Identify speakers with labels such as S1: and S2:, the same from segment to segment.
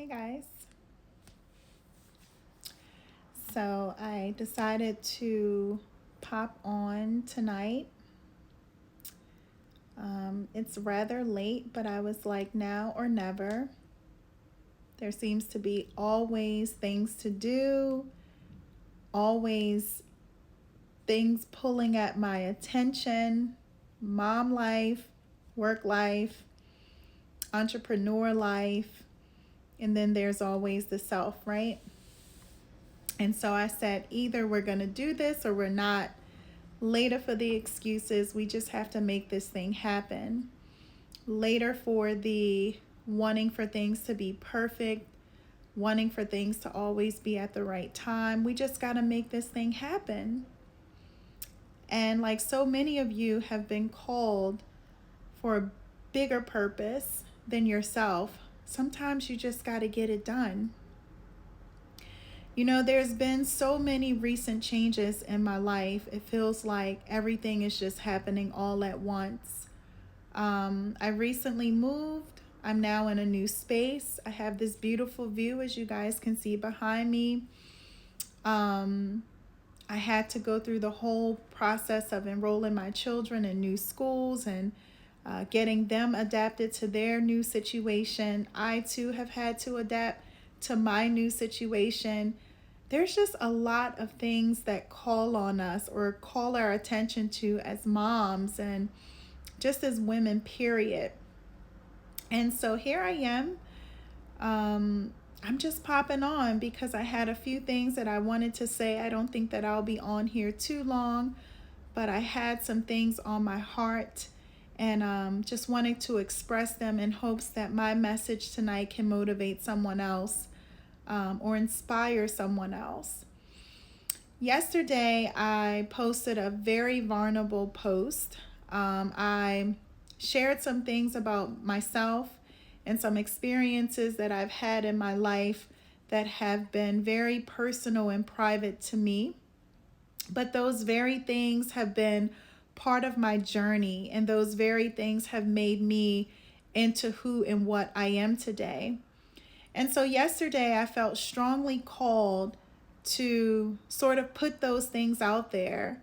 S1: Hey guys. So I decided to pop on tonight. It's rather late, but I was like, now or never. There seems to be always things to do, always things pulling at my attention. Mom life, work life, entrepreneur life, and then there's always the self, right? And so I said, either we're going to do this or we're not. Later for the excuses, we just have to make this thing happen. Later for the wanting for things to be perfect, wanting for things to always be at the right time. We just got to make this thing happen. And like so many of you have been called for a bigger purpose than yourself, sometimes you just got to get it done. You know, there's been so many recent changes in my life. It feels like everything is just happening all at once. I recently moved. I'm now in a new space. I have this beautiful view, as you guys can see behind me. I had to go through the whole process of enrolling my children in new schools and getting them adapted to their new situation. I too have had to adapt to my new situation. There's just a lot of things that call on us or call our attention to as moms and just as women, period. And so here I am. I'm just popping on because I had a few things that I wanted to say. I don't think that I'll be on here too long, but I had some things on my heart and just wanted to express them in hopes that my message tonight can motivate someone else or inspire someone else. Yesterday, I posted a very vulnerable post. I shared some things about myself and some experiences that I've had in my life that have been very personal and private to me. But those very things have been part of my journey, and those very things have made me into who and what I am today. And so yesterday I felt strongly called to sort of put those things out there,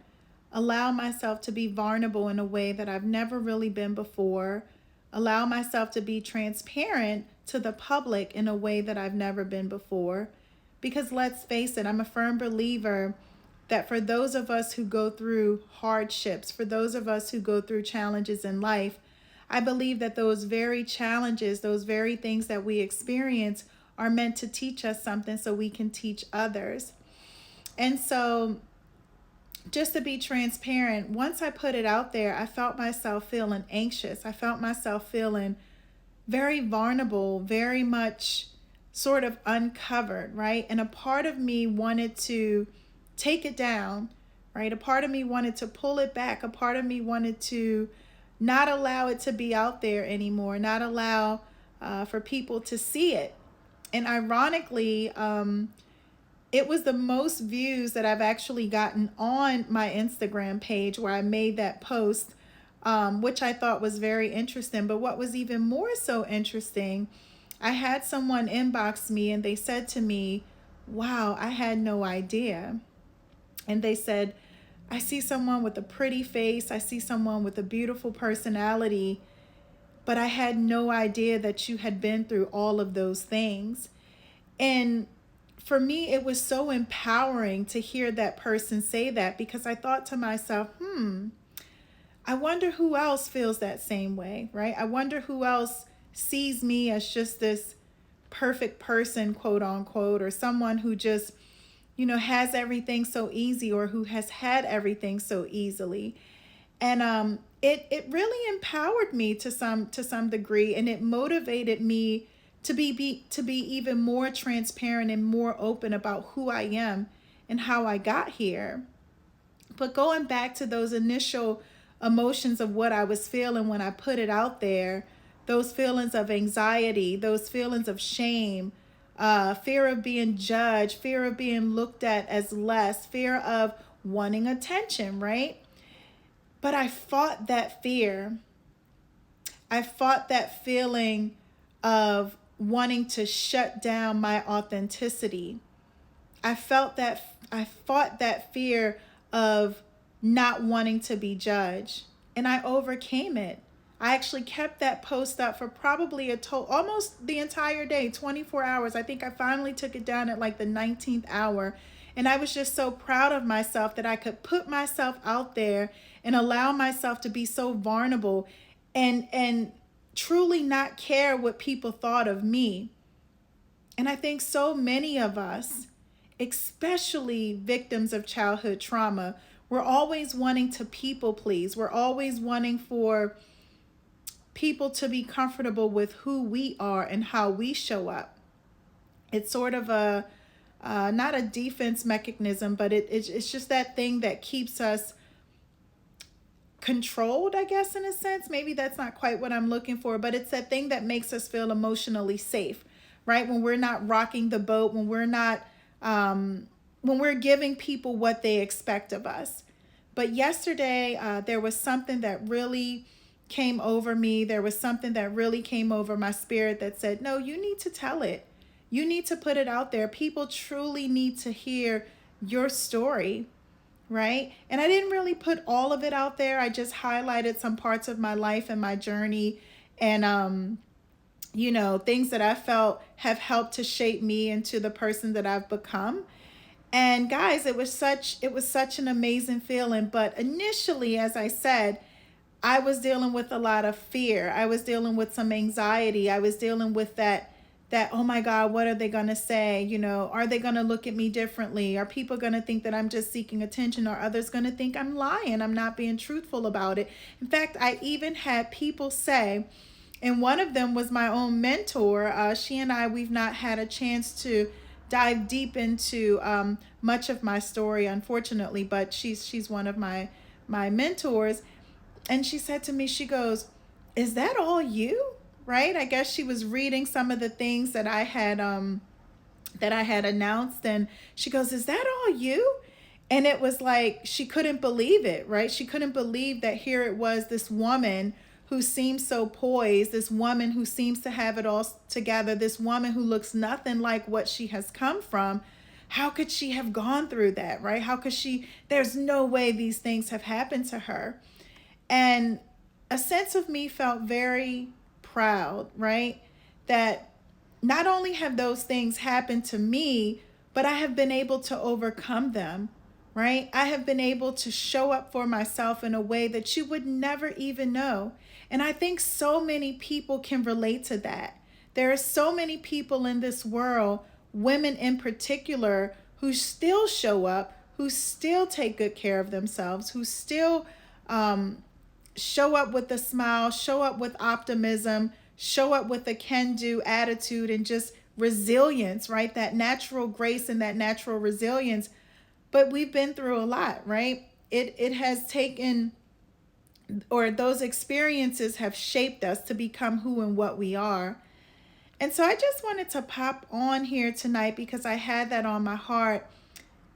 S1: allow myself to be vulnerable in a way that I've never really been before, allow myself to be transparent to the public in a way that I've never been before. Because let's face it, I'm a firm believer that for those of us who go through hardships, for those of us who go through challenges in life, I believe that those very challenges, those very things that we experience are meant to teach us something so we can teach others. And so just to be transparent, once I put it out there, I felt myself feeling anxious. I felt myself feeling very vulnerable, very much sort of uncovered, right? And a part of me wanted to take it down, right? A part of me wanted to pull it back. A part of me wanted to not allow it to be out there anymore, not allow for people to see it. And ironically, it was the most views that I've actually gotten on my Instagram page where I made that post, which I thought was very interesting. But what was even more so interesting, I had someone inbox me and they said to me, wow, I had no idea. And they said, I see someone with a pretty face. I see someone with a beautiful personality, but I had no idea that you had been through all of those things. And for me, it was so empowering to hear that person say that because I thought to myself, I wonder who else feels that same way, right? I wonder who else sees me as just this perfect person, quote unquote, or someone who just has everything so easy or who has had everything so easily. And it really empowered me to some degree, and it motivated me to be even more transparent and more open about who I am and how I got here. But going back to those initial emotions of what I was feeling when I put it out there, those feelings of anxiety, those feelings of shame, fear of being judged, fear of being looked at as less, fear of wanting attention, right? But I fought that fear. I fought that feeling of wanting to shut down my authenticity. I fought that fear of not wanting to be judged, and I overcame it. I actually kept that post up for probably almost the entire day, 24 hours. I think I finally took it down at like the 19th hour. And I was just so proud of myself that I could put myself out there and allow myself to be so vulnerable and truly not care what people thought of me. And I think so many of us, especially victims of childhood trauma, we're always wanting to people please. We're always wanting for people to be comfortable with who we are and how we show up. It's sort of a not a defense mechanism, but it's just that thing that keeps us controlled, I guess, in a sense. Maybe that's not quite what I'm looking for, but it's that thing that makes us feel emotionally safe, right? When we're not rocking the boat, when we're not, when we're giving people what they expect of us. But yesterday, there was something that really came over me. There was something that really came over my spirit that said, no, you need to tell it. You need to put it out there. People truly need to hear your story, right? And I didn't really put all of it out there. I just highlighted some parts of my life and my journey and, things that I felt have helped to shape me into the person that I've become. And guys, it was such an amazing feeling. But initially, as I said, I was dealing with a lot of fear. I was dealing with some anxiety. I was dealing with that, oh my God, what are they going to say? Are they going to look at me differently? Are people going to think that I'm just seeking attention? Or others going to think I'm lying? I'm not being truthful about it. In fact, I even had people say, and one of them was my own mentor. She and I, we've not had a chance to dive deep into much of my story, unfortunately, but she's one of my mentors. And she said to me, she goes, is that all you? Right? I guess she was reading some of the things that I had announced, and she goes, is that all you? And it was like she couldn't believe it, right? She couldn't believe that here it was, this woman who seems so poised, this woman who seems to have it all together, this woman who looks nothing like what she has come from. How could she have gone through that, right? How could she? There's no way these things have happened to her. And a sense of me felt very proud, right? That not only have those things happened to me, but I have been able to overcome them, right? I have been able to show up for myself in a way that you would never even know. And I think so many people can relate to that. There are so many people in this world, women in particular, who still show up, who still take good care of themselves, who still show up with a smile, show up with optimism, show up with a can-do attitude and just resilience, right? That natural grace and that natural resilience. But we've been through a lot, right? It has taken, or those experiences have shaped us to become who and what we are. And so I just wanted to pop on here tonight because I had that on my heart.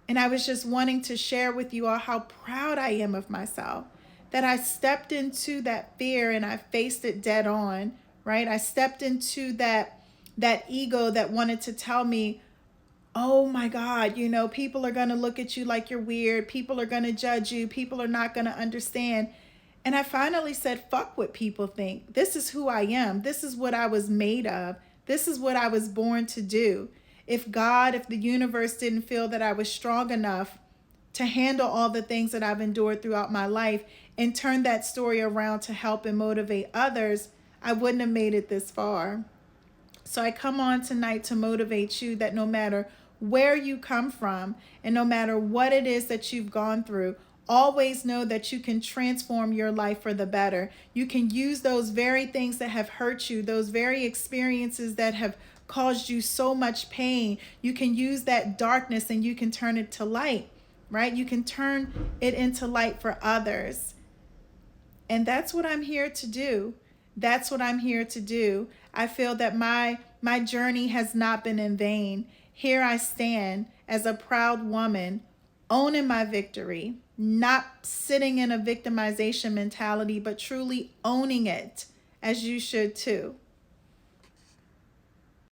S1: And I was just wanting to share with you all how proud I am of myself, that I stepped into that fear and I faced it dead on, right? I stepped into that ego that wanted to tell me, oh my God, people are going to look at you like you're weird. People are going to judge you. People are not going to understand. And I finally said, fuck what people think. This is who I am. This is what I was made of. This is what I was born to do. If the universe didn't feel that I was strong enough to handle all the things that I've endured throughout my life and turn that story around to help and motivate others, I wouldn't have made it this far. So I come on tonight to motivate you that no matter where you come from and no matter what it is that you've gone through, always know that you can transform your life for the better. You can use those very things that have hurt you, those very experiences that have caused you so much pain. You can use that darkness and you can turn it to light, right? You can turn it into light for others. And that's what I'm here to do. That's what I'm here to do. I feel that my journey has not been in vain. Here I stand as a proud woman, owning my victory, not sitting in a victimization mentality, but truly owning it, as you should too.